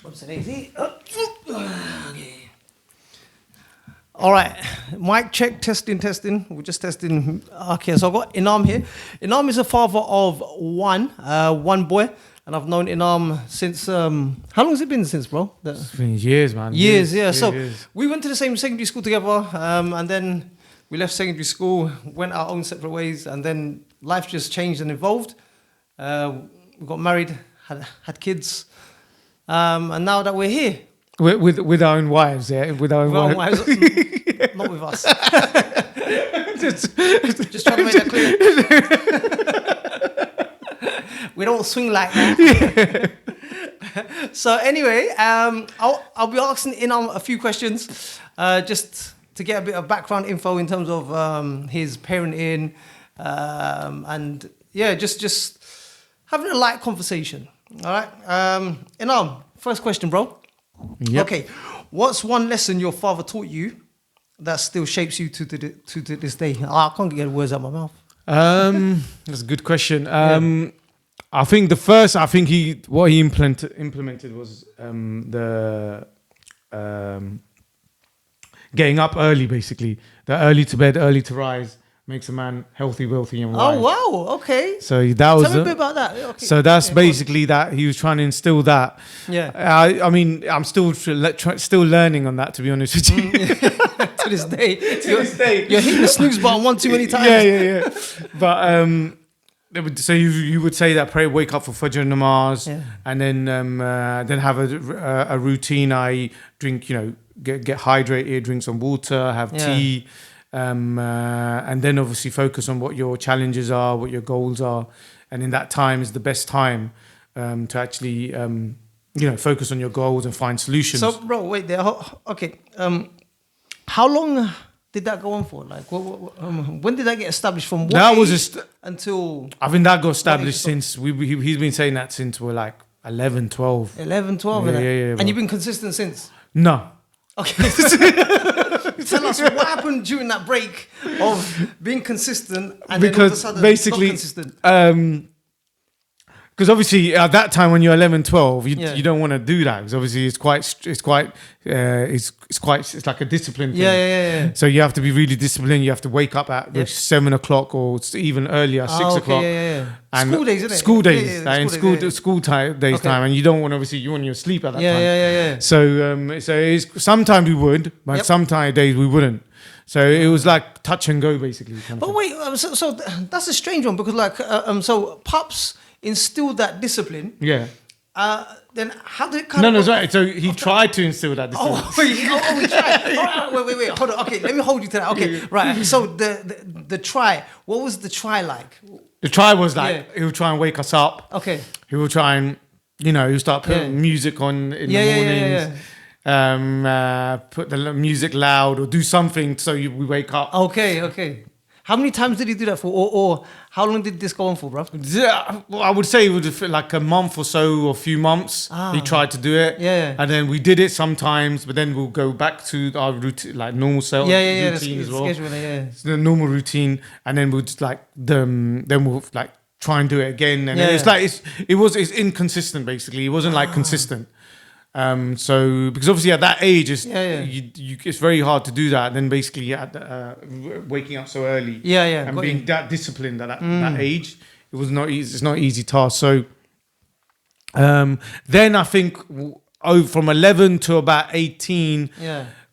What's it easy? Okay. All right, mic check, testing. We're just testing. Okay, so I've got Inam here. Inam is a father of one boy, and I've known Inam since. How long has it been since, bro? It's been years, man. Years, yeah. So years. we went to the same secondary school together, and then we left secondary school, went our own separate ways, and then life just changed and evolved. We got married, had kids, and now that we're here. With our own wives, yeah? With our own wives. Not with us. just trying to make that clear. We don't swing like that. Yeah. So anyway, I'll be asking Inam a few questions, just to get a bit of background info in terms of his parenting, and yeah, just having a light conversation. All right, Inam, first question, bro. Yep. Okay, what's one lesson your father taught you that still shapes you to this day? I can't get words out of my mouth. That's a good question. I think what he implemented was the getting up early, basically. The early to bed, early to rise makes a man healthy, wealthy, and wise. Oh wow! Okay. So that was. Tell me a bit about that. Okay. So that's basically that he was trying to instill that. Yeah. I mean, I'm still learning on that, to be honest with you. To this day. You're hitting the snooze button one too many times. Yeah. But so you would say that wake up for Fajr namaz, and then have a routine. I drink, get hydrated, drink some water, have tea. And then obviously focus on what your challenges are, what your goals are, and in that time is the best time to actually focus on your goals and find solutions. So, bro, wait there. Okay, how long did that go on for? Like, when did that get established? From what that age until? I think that got established since he's been saying that since we're like 11, 12. 11, 12, yeah. And you've been consistent since? No. Okay. Tell us what happened during that break of being consistent and then all of a sudden basically, not consistent. Because obviously at that time when you're 11, 12, you don't want to do that because obviously it's like a discipline thing. Yeah. So you have to be really disciplined. You have to wake up at 7 o'clock or even earlier, 6 o'clock. Yeah. And school days, isn't it? School days, school days Okay. time, and you don't want you want your sleep at that time. Yeah. So sometimes we would, but sometimes days we wouldn't. So it was like touch and go basically. But wait, so that's a strange one because so Pops instilled that discipline. Yeah. Then how did it kind of... No, right. So he tried to instill that discipline. He tried. Wait. Hold on. Okay, let me hold you to that. Okay, right. So the try, what was the try like? The try was like, he would try and wake us up. Okay. He would try and, he would start putting music on in the mornings. Put the music loud or do something so we wake up. Okay. How many times did he do that for? Or how long did this go on for, bro? Yeah, well, I would say it would feel like a month or so, or a few months. He tried to do it. Yeah. And then we did it sometimes, but then we'll go back to our routine, like normal routine as well. It's the normal routine. And then we'll just then we'll like try and do it again. And it's inconsistent basically. It wasn't like consistent. So because obviously at that age it's very hard to do that. And then basically waking up so early, and being that disciplined at that age, it was not easy. It's not an easy task. So then I think from 11 to about 18,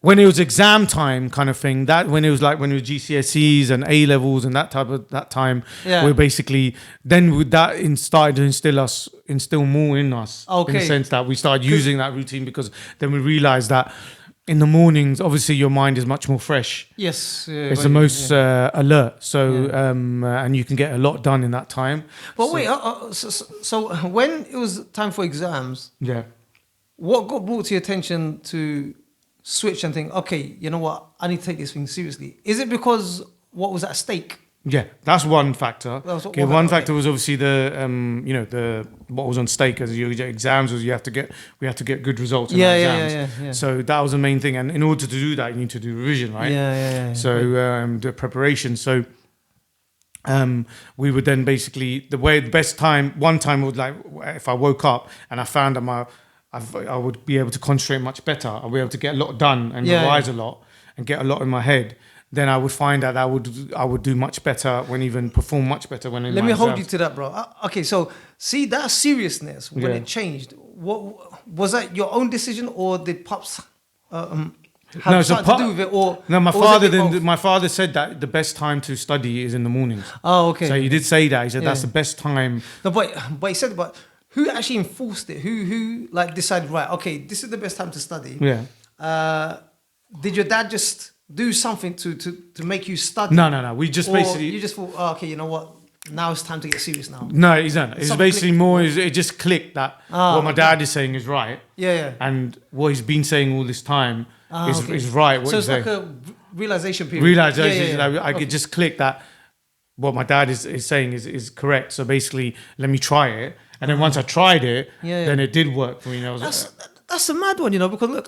when it was exam time kind of thing, that when it was GCSEs and A levels and that time, where basically then with that started to instill more in us, in the sense that we started using that routine because then we realized that in the mornings, obviously your mind is much more fresh. Yes. It's the most alert. So, and you can get a lot done in that time. But wait, so when it was time for exams, what got brought to your attention to switch and think, okay, you know what, I need to take this thing seriously? Is it because what was at stake? Yeah, that's one factor. One factor was obviously the what was on stake as your exams was we have to get good results in our exams. Yeah. So that was the main thing, and in order to do that, you need to do revision, right? Yeah. So the preparation. So we would then basically one time would like if I woke up and I found that I would be able to concentrate much better. I'll be able to get a lot done and revise a lot and get a lot in my head. Then I would find that I would do much better perform much better when in Let my me hold exams. you to that, bro. Okay, so see that seriousness when it changed. What was that your own decision, or did Pops have something to do with it? Or no, or my father said that the best time to study is in the mornings. Oh, okay. So he did say that. He said that's the best time. No, but he said, but who actually enforced it? Who like decided, right? Okay, this is the best time to study. Yeah. Did your dad just do something to make you study? No. We just basically. You just thought, okay, you know what? Now it's time to get serious now. No, it's not. It's basically more. It just clicked that what my dad is saying is right. Yeah. And what he's been saying all this time is right. What so it's saying. like a realization period. Realization. I could just click that what my dad is saying is correct. So basically, let me try it. And then once I tried it, then it did work for me. That's a mad one, because look,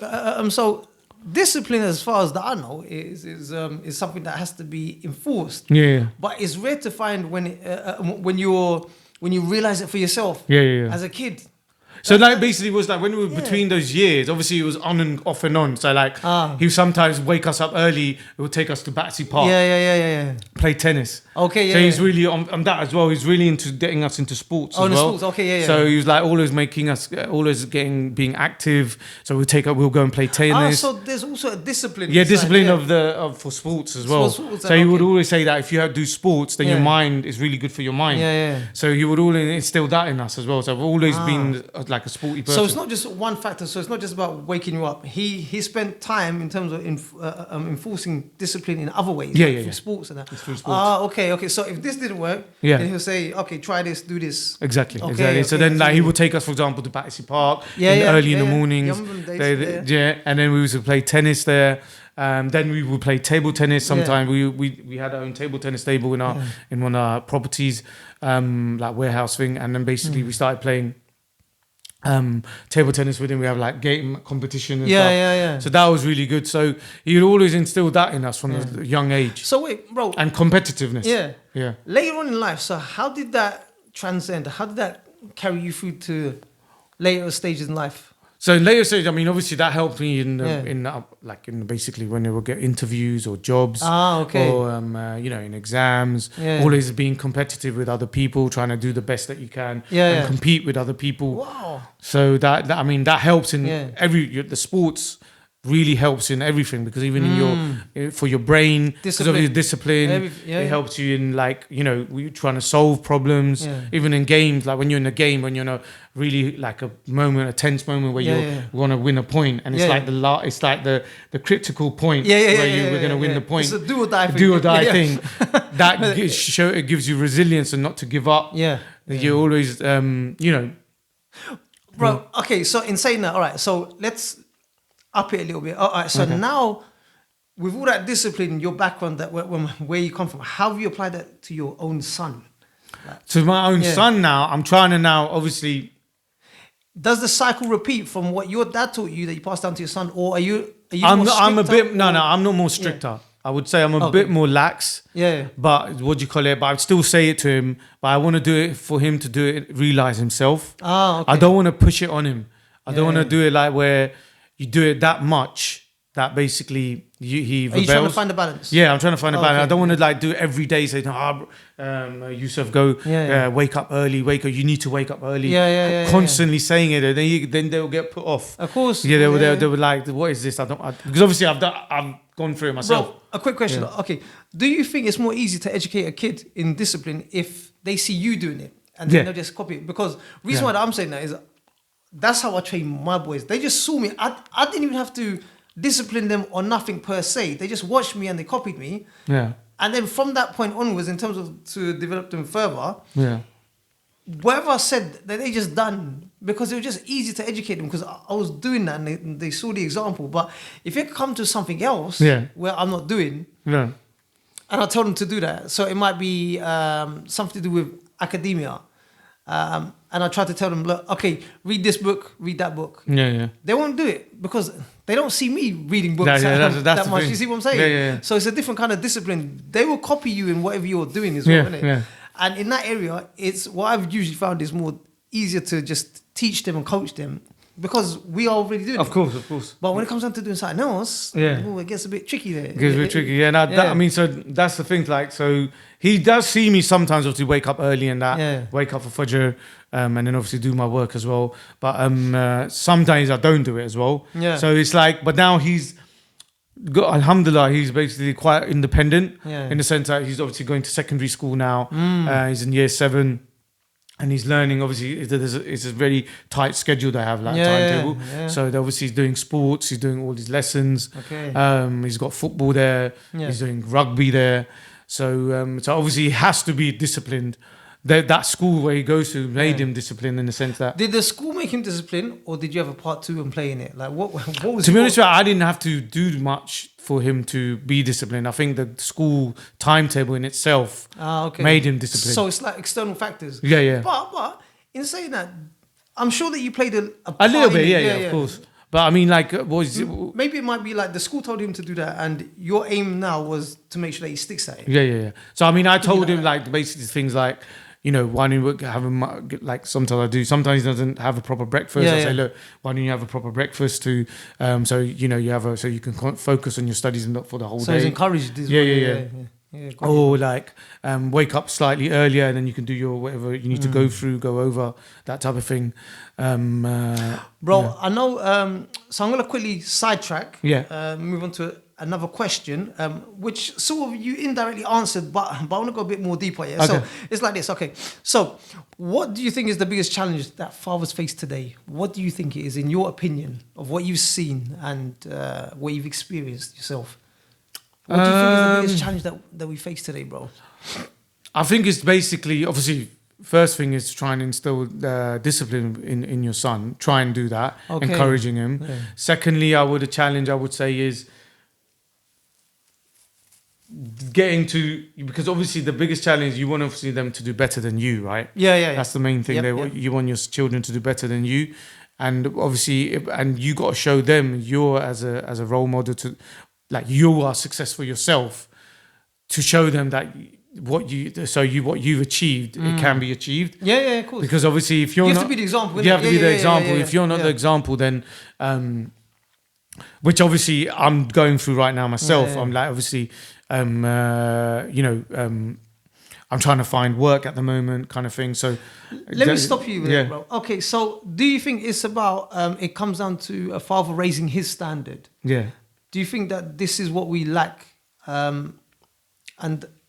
so discipline, as far as that I know, is something that has to be enforced. Yeah. But it's rare to find when you realize it for yourself. Yeah. As a kid. So like basically it was like when we were between those years, obviously it was on and off and on. So like he would sometimes wake us up early, it would take us to Battersea Park. Yeah. Play tennis. Okay, So he's really on that as well. He's really into getting us into sports as well. Sports, okay, yeah. So he was like always making us being active. So we'll go and play tennis. So there's also a discipline. Yeah, discipline for sports as well. So he would always say that if you do sports, then your mind is really good for your mind. Yeah. So he would always instill that in us as well. So I've always been like a sporty person. So it's not just one factor. So it's not just about waking you up. He spent time in terms of enforcing discipline in other ways. Through sports and that. Through sports. Okay. So if this didn't work, then he'll say, okay, try this, do this. Exactly. So then he would take us, for example, to Battersea Park early in the mornings. And then we used to play tennis there. Then we would play table tennis. Sometimes we had our own table tennis table in one of our properties, like warehouse thing. And then basically we started playing table tennis with him. We have like game competition and stuff. So that was really good. So he would always instill that in us from a young age. So wait, bro. And competitiveness. Yeah. Later on in life, so how did that transcend? How did that carry you through to later stages in life? So in later stage, I mean, obviously that helped me in basically when they would get interviews or jobs, or in exams. Always being competitive with other people, trying to do the best that you can, and compete with other people. Wow. So that helps in the sports. Really helps in everything, because even in for your brain, because of your discipline, it helps you in we're trying to solve problems. Even in games, like when you're in a game, when you're in a really like a tense moment where you want to win a point, and it's like the critical point where we're going to win the point. It's a do or die thing. Do or die thing. That it gives you resilience and not to give up. You're always Bro, okay, so in saying that, all right, so let's up it a little bit. All right, so now with all that discipline, your background, that where you come from, how have you applied that to your own son? To my own son now, I'm trying to obviously. Does the cycle repeat from what your dad taught you that you passed down to your son, or are you? I'm a bit I'm not more stricter. I would say I'm a bit more lax. But what do you call it? But I'd still say it to him. But I want to do it for him to do it, realize himself. I don't want to push it on him. I don't want to do it like where you do it that much that basically he rebels. Are you trying to find a balance? Yeah, I'm trying to find a balance. I don't want to do it every day. Say, Yusuf, go wake up early. You need to wake up early. Constantly saying it, and then they'll get put off. Of course. They were like, what is this? Because obviously I've gone through it myself. Bro, a quick question. Okay, do you think it's more easy to educate a kid in discipline if they see you doing it and then they'll just copy it? Because the reason why I'm saying that is that's how I train my boys. They just saw me. I didn't even have to discipline them or nothing per se. They just watched me and they copied me. And then from that point onwards, in terms of to develop them further, whatever I said, that they just done, because it was just easy to educate them because I was doing that and they saw the example. But if it come to something else where I'm not doing, and I tell them to do that, so it might be something to do with academia. And I try to tell them, look, okay, read this book, read that book. They won't do it because they don't see me reading books that much. You see what I'm saying? So it's a different kind of discipline. They will copy you in whatever you're doing as well, isn't it? And in that area, it's what I've usually found is more easier to just teach them and coach them because we are already doing it. Of course. But when it comes down to doing something else, it gets a bit tricky there. It gets a bit tricky, yeah. Now, I mean, so that's the thing. Like, so he does see me sometimes, obviously, wake up early and that, wake up for Fajr, and then obviously do my work as well. But sometimes I don't do it as well. Yeah. So it's like, but now he's got, alhamdulillah, he's basically quite independent in the sense that he's obviously going to secondary school now. He's in year 7. And he's learning, obviously, it's a very tight schedule they have, like timetable. Yeah. So obviously he's doing sports, he's doing all these lessons. Okay. He's got football there, he's doing rugby there. So obviously he has to be disciplined. That school where he goes to made him disciplined in the sense that... Did the school make him disciplined, or did you have a part 2 and play in it? Like, what was... To be honest with you, I didn't have to do much for him to be disciplined. I think the school timetable in itself made him disciplined. So it's like external factors. Yeah. But in saying that, I'm sure that you played a little bit, of course. But I mean, like, maybe it might be like the school told him to do that, and your aim now was to make sure that he sticks at it. Yeah. So I mean, I told him like basically things like, you know, why don't you have him, like sometimes I do, sometimes he doesn't have a proper breakfast. I say, look, why don't you have a proper breakfast to, so, you know, so you can focus on your studies and not for the whole day. So he's encouraged this Yeah, or like wake up slightly earlier and then you can do your whatever you need to go over, that type of thing. I know, so I'm going to quickly sidetrack, move on to another question, which sort of you indirectly answered, but I want to go a bit more deeper. Yeah? Okay. So it's like this. Okay. So what do you think is the biggest challenge that fathers face today? What do you think it is, in your opinion, of what you've seen and what you've experienced yourself? What do you think is the biggest challenge that we face today, bro? I think it's basically, obviously, first thing is to try and instill discipline in your son. Try and do that, encouraging him. Yeah. Secondly, a challenge I would say is getting to, because obviously the biggest challenge, you want obviously them to do better than you, right? Yeah. That's the main thing. You want your children to do better than you, and obviously, and you got to show them you're as a role model to, like, you are successful yourself, to show them that what you've achieved, it can be achieved. Yeah, of course. Because obviously, if you have to be the example. You have to be the example. If you're not the example, then which obviously I'm going through right now myself. I'm like, obviously, I'm trying to find work at the moment, kind of thing. So let me stop you with that, bro. Okay, so do you think it's about it comes down to a father raising his standard? Yeah. Do you think that this is what we lack, and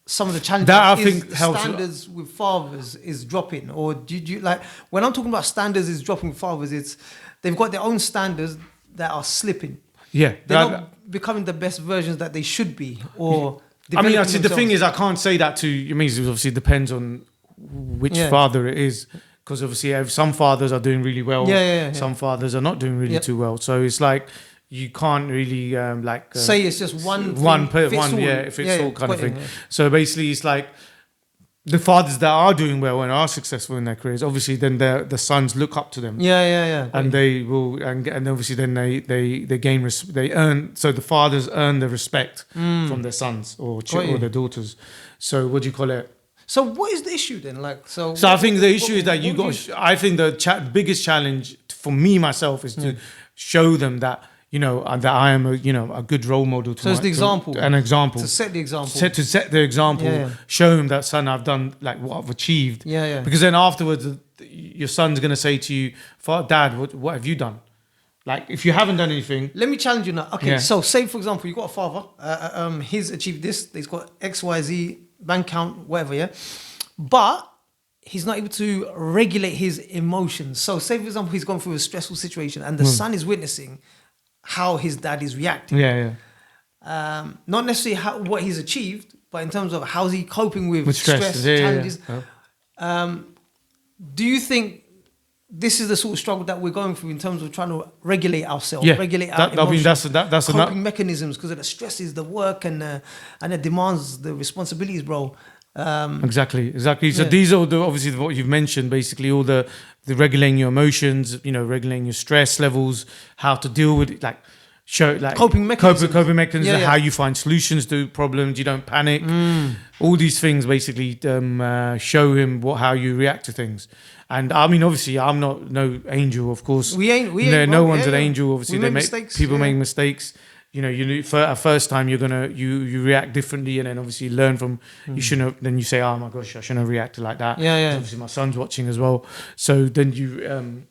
some of the challenges standards with fathers is dropping? Or do you, like, when I'm talking about standards is dropping with fathers, it's they've got their own standards that are slipping. Yeah, they're not becoming the best versions that they should be. Or I mean, actually, the thing is, I can't say that to you. Means it obviously depends on which father it is, because obviously some fathers are doing really well. Some fathers are not doing really too well. So it's like, you can't really say it's just one if it's all kind of thing. So basically, it's like the fathers that are doing well and are successful in their careers, obviously then the sons look up to them. And they will, and obviously then they gain they earn. So the fathers earn the respect from their sons or their daughters. So what do you call it? So what is the issue then? So I think the issue is that I think the biggest challenge for me myself is to show them that, you know, that I am a good role model to it's the example. An example. To set the example. To set the example. Show him that, son, I've done like what I've achieved. Because then afterwards, your son's going to say to you, Dad, what have you done? Like, if you haven't done anything. Let me challenge you now. Okay, so say, for example, you've got a father. He's achieved this. He's got X, Y, Z, bank account, whatever, But he's not able to regulate his emotions. So say, for example, he's gone through a stressful situation and the son is witnessing how his dad is reacting. Not necessarily what he's achieved, but in terms of how's he coping with stress challenges. Do you think this is the sort of struggle that we're going through in terms of trying to regulate ourselves, regulate our emotions, that's coping mechanisms, because of the stresses, the work, and the demands, the responsibilities, bro. Exactly. So these are obviously what you've mentioned, basically all the regulating your emotions, regulating your stress levels, how to deal with it. Like, show like coping mechanisms, how you find solutions to problems. You don't panic. All these things basically show him how you react to things. And I mean, obviously, I'm no angel, of course. We ain't. No one's an angel. Obviously, people make mistakes. At first time you react differently, and then obviously learn from. You shouldn't have, then you say, oh my gosh, I shouldn't have reacted like that. Obviously my son's watching as well, so then you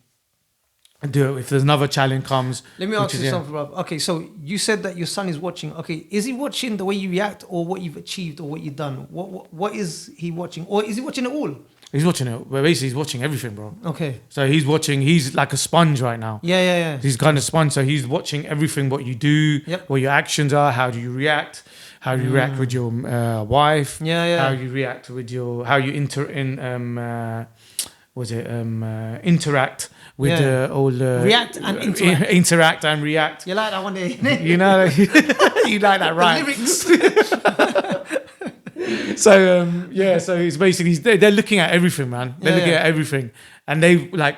do it. If there's another challenge comes, let me ask you something, Rob. Okay, so you said that your son is watching. Okay, is he watching the way you react, or what you've achieved, or what you've done? What is he watching, or is he watching it all? He's watching it. Well, basically, he's watching everything, bro. Okay. So he's watching. He's like a sponge right now. Yeah. He's kind of sponge. So he's watching everything. What you do. Yep. What your actions are. How do you react? How do you react with your wife? Yeah. How you react with how you interact with all the react and interact. Interact and react. You like that one day? You know, you like that, right? The lyrics. So so it's basically they're looking at everything, man. They're looking at everything, and they like.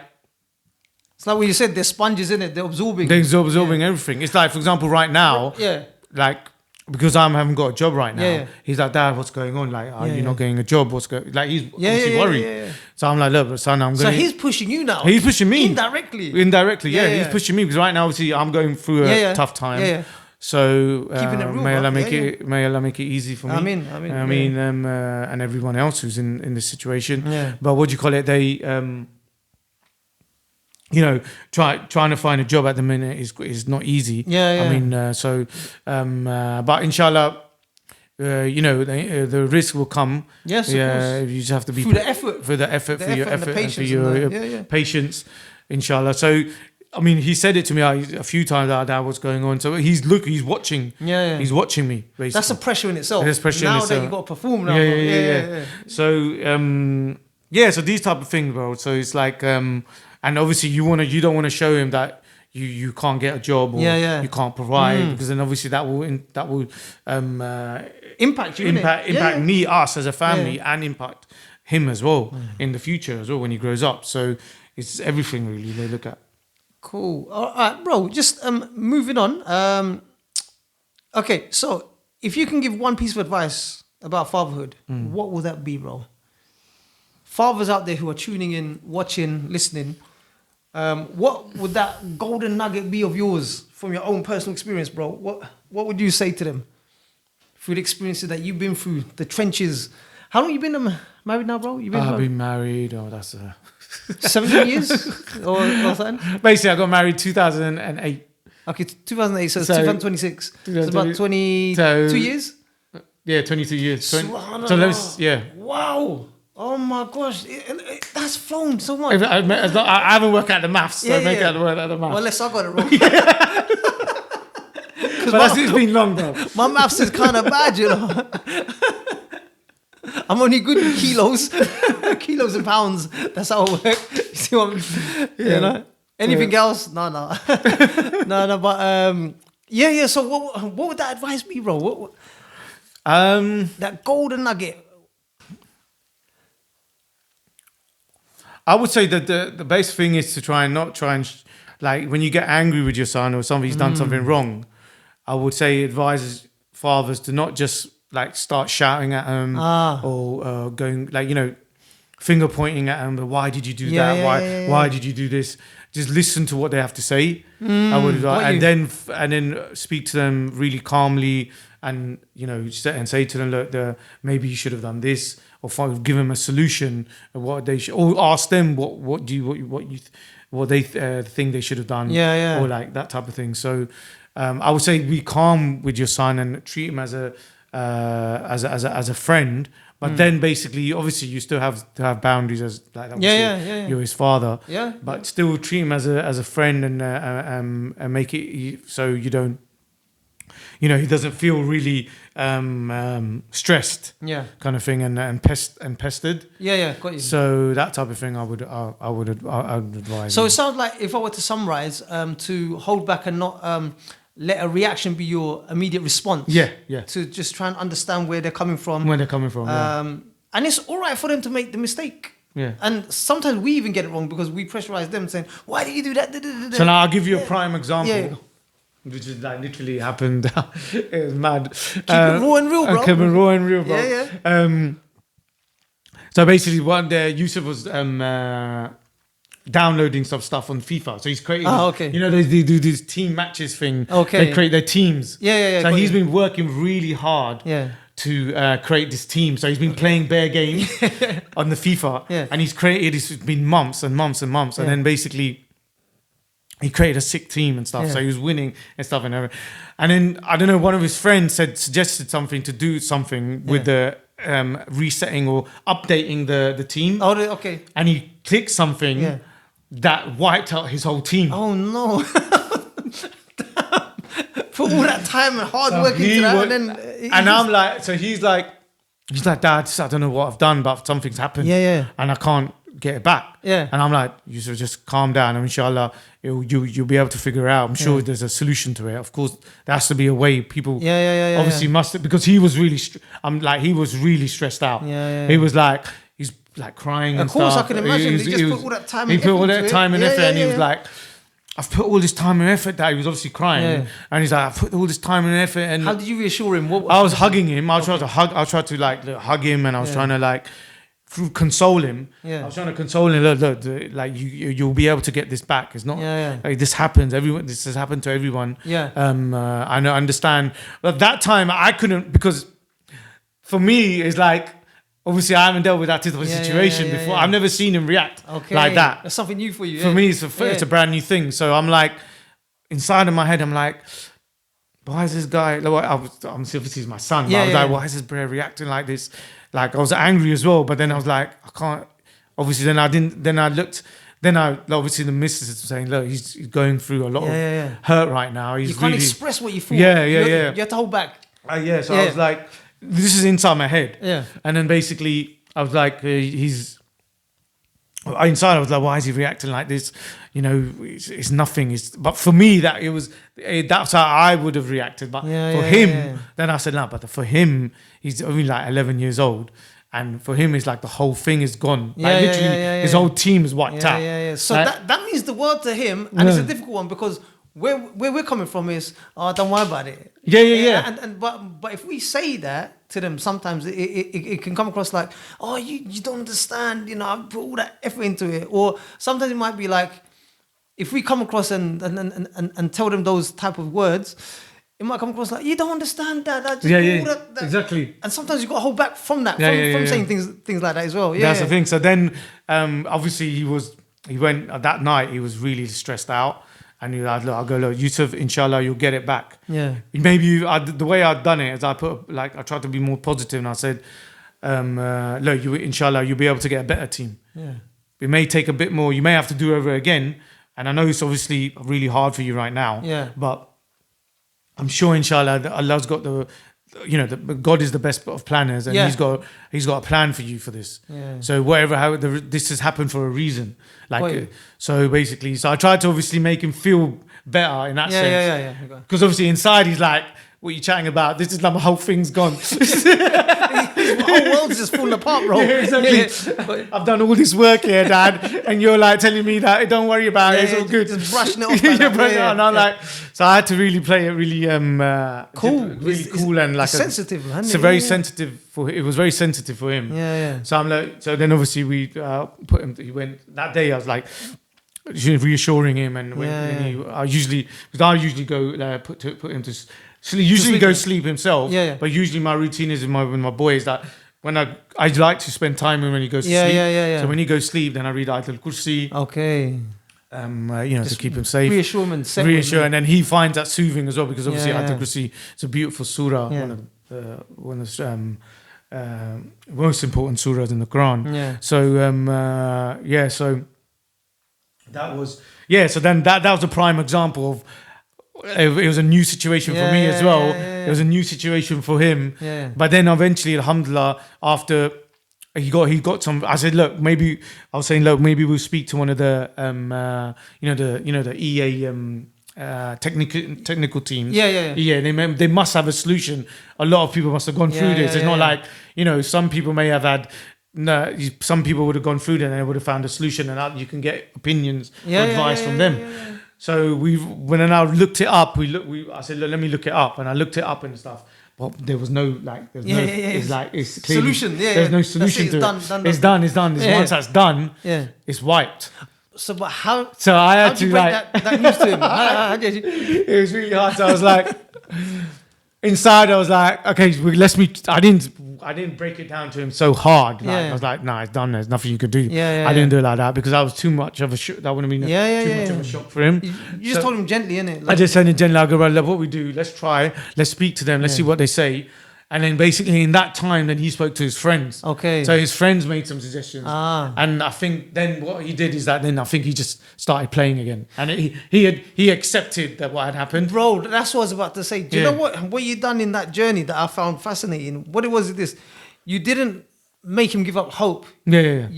It's like what you said. They're sponges, in it. They're absorbing. They're absorbing everything. It's like, for example, right now. Yeah. Like, because I haven't got a job right now. He's like, Dad, what's going on? Like, are you not getting a job? What's going? Like, he's obviously worried. Yeah. So I'm like, look, son, I'm going. So he's pushing you now. He's pushing me indirectly. Yeah. He's pushing me because right now, obviously, I'm going through a tough time. Yeah. So keeping it real, may Allah make it easy for me. I mean, and everyone else who's in this situation. Yeah. But what do you call it? They trying to find a job at the minute is not easy. Yeah. I mean, but inshallah, the risk will come. Yes, of course. You just have to be for the effort, for your effort and for your patience, inshallah. So, I mean, he said it to me a few times. Dad, what's going on? So he's watching. Yeah. He's watching me. Basically, that's a pressure in itself. That's pressure now in itself. That you got to perform now. Yeah. So so these type of things, bro. So it's like and obviously you don't want to show him that you can't get a job or you can't provide, because then obviously that will impact you, impact me, us as a family, and impact him as well in the future as well when he grows up. So it's everything really they look at. Cool. All right, bro. Just moving on. Okay, so if you can give one piece of advice about fatherhood, what will that be, bro? Fathers out there who are tuning in, watching, listening, what would that golden nugget be of yours from your own personal experience, bro? What would you say to them through the experiences that you've been through, the trenches? How long you been married now, bro? I've been married. Oh, that's 17 years or something? Basically, I got married 2008. Okay, 2008, so it's 2026. It's about 22 years? Yeah, 22 years. So Wow. Oh my gosh. That's flown so much. I haven't worked out the maths, so make out the maths. Well, unless I got it wrong. But it's been long, bro. My maths is kind of bad, you know. I'm only good with kilos. Kilos and pounds. That's how I work. You see what I'm you know? Anything else? No. No, but so what would that advice be, bro? That golden nugget. I would say that the best thing is to try and like when you get angry with your son or somebody's done something wrong, I would say advise fathers to not just like start shouting at him or going like, finger pointing at him. But why did you do that? Why did you do this? Just listen to what they have to say. I would, and then speak to them really calmly, and and say to them, look, maybe you should have done this, or give them a solution of what they should, or ask them what they think they should have done, or like that type of thing. So I would say be calm with your son and treat him as a friend. But then basically, obviously, you still have to have boundaries as like you're his father. Yeah. But still treat him as a friend and make it so you don't, he doesn't feel really stressed. Yeah. Kind of thing and pestered. Yeah. Got you. So that type of thing I would advise. So it sounds like, if I were to summarize, to hold back and not let a reaction be your immediate response. Yeah. To just try and understand where they're coming from. And it's all right for them to make the mistake. Yeah. And sometimes we even get it wrong because we pressurize them saying, why did you do that? So now I'll give you a prime example. which is like literally happened. It was mad. Keep it raw and real, bro. Keep it raw and real, bro. Yeah. So basically, one day Yusuf was downloading some stuff on FIFA. So he's creating. Okay. You know, they do this team matches thing. Okay. They create their teams. Yeah. So he's been working really hard. Yeah. To create this team. So he's been playing bare games on the FIFA. Yeah. And he's created, it's been months and months and months. And then basically he created a sick team and stuff. Yeah. So he was winning and stuff and everything. And then, I don't know, one of his friends suggested something to do something with the resetting or updating the team. Oh, okay. And he clicked something that wiped out his whole team. Oh, no. Put all that time and hard work into that, and I'm like, so he's like, Dad, I don't know what I've done, but something's happened. Yeah. And I can't get it back. Yeah. And I'm like, you should just calm down. And inshallah, you'll be able to figure it out. I'm sure there's a solution to it. Of course, there has to be a way. People obviously must, because he was really, he was really stressed out. He was like, he's like crying and stuff. Of course, I can imagine. He just put all that time and effort. He put all that time and effort, and he was like, I've put all this time and effort. That he was obviously crying, and he's like, I've put all this time and effort. And how did you reassure him? I was hugging him. I tried to hug him, and I was trying to console him. I was trying to console him. Look, you'll be able to get this back. It's not like this happens. This has happened to everyone. I know, understand. But that time I couldn't, because for me it's like, obviously, I haven't dealt with that type of situation before. I've never seen him react like that. That's something new for you. For me, it's a brand new thing. So I'm like, inside of my head, I'm like, why is this guy? Obviously, he's my son. But I was like, why is this bro reacting like this? Like, I was angry as well. But then I was like, I can't. Obviously, then I didn't. Then I looked. Then obviously the missus is saying, look, he's going through a lot of hurt right now. You can't express what you feel. You have to hold back. So I was like, this is inside my head. And then basically I was like, inside I was like, why is he reacting like this? You know, it's nothing. But for me, that's how I would have reacted. But for him, then I said, no, but for him, he's only like 11 years old. And for him, it's like the whole thing is gone. Literally, his whole team is wiped out. So that means the world to him, and it's a difficult one, because where we're coming from is, don't worry about it. But if we say that to them, sometimes it can come across like, oh, you don't understand. You know, I put all that effort into it. Or sometimes it might be like, if we come across and tell them those type of words, it might come across like, you don't understand that. Exactly. And sometimes you got to hold back from that, from saying things like that as well. That's the thing. So then, obviously, he went that night. He was really stressed out. And I go, look, Yusuf, inshallah, you'll get it back. Maybe the way I'd done it is I tried to be more positive, and I said, look, inshallah, you'll be able to get a better team. It may take a bit more. You may have to do over again. And I know it's obviously really hard for you right now. But I'm sure, inshallah, that Allah's got God is the best of planners, and He's got a plan for you for this. So this has happened for a reason. So basically, I tried to obviously make him feel better in that sense. Because obviously inside he's like, what are you chatting about? This is like my whole thing's gone. My whole world's just falling apart, bro. Exactly. I've done all this work here, Dad, and you're like telling me that don't worry about it. It's all good. Just brushing it off. And I'm like, so I had to really play it really cool, cool, and like sensitive. It's very sensitive for. It was very sensitive for him. So I'm like, so then obviously we put him. He went that day. I was like, reassuring him, and I usually go put him to. Usually go sleep himself, but usually my routine is with my boys that when I like to spend time with him when he goes to sleep. So when he goes to sleep, then I read Ayatul Kursi. Okay. To keep him safe. Reassure him and then he finds that soothing as well, because obviously Ayatul Kursi is a beautiful surah, one of the most important surahs in the Quran. So that was so then that was a prime example of. It was a new situation for me as well. It was a new situation for him. But then eventually, alhamdulillah, after he got some. I said, look, maybe we'll speak to one of the the EA technical teams. They must have a solution. A lot of people must have gone through this. It's not like some people may have had. No, some people would have gone through it and they would have found a solution, and you can get opinions or advice from them. So when I looked it up, I said, look, let me look it up, and I looked it up and stuff. But there was no it's clearly, solution. There's no solution to it. It's done. Once that's done, it's wiped. So, but how? So I had how'd to you break like that news to him? How did you? It was really hard. So I was like, inside, I was like, okay, I didn't break it down to him so hard. Like, I was like, nah, it's done. There's nothing you could do. I didn't do it like that because that was too much of a shock. That would have been too much of a shock for him. You just told him gently, innit? Like, I just said it gently. I go, well, what we do, let's try. Let's speak to them. Let's see what they say. And then basically in that time, then he spoke to his friends. Okay. So his friends made some suggestions. And I think then what he did is that then I think he just started playing again. And he accepted that what had happened. Bro, that's what I was about to say. Do you know what you done in that journey that I found fascinating? What it was this. You didn't make him give up hope. Yeah.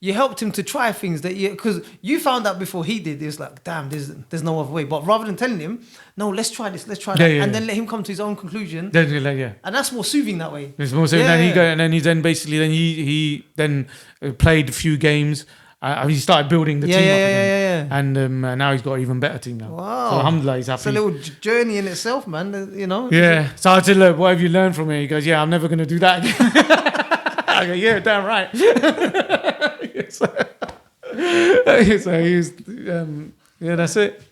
You helped him to try things because you found out before he did. It was like, damn, there's no other way. But rather than telling him, no, let's try this, let's try that, and then let him come to his own conclusion. And that's more soothing that way. It's more soothing. And then he played a few games. He started building the team up again. And now he's got an even better team now. Wow. So alhamdulillah, he's happy. It's a little journey in itself, man. You know. Yeah. So I said, look, what have you learned from it? He goes, yeah, I'm never going to do that again. I go, yeah, damn right. So he's, that's it.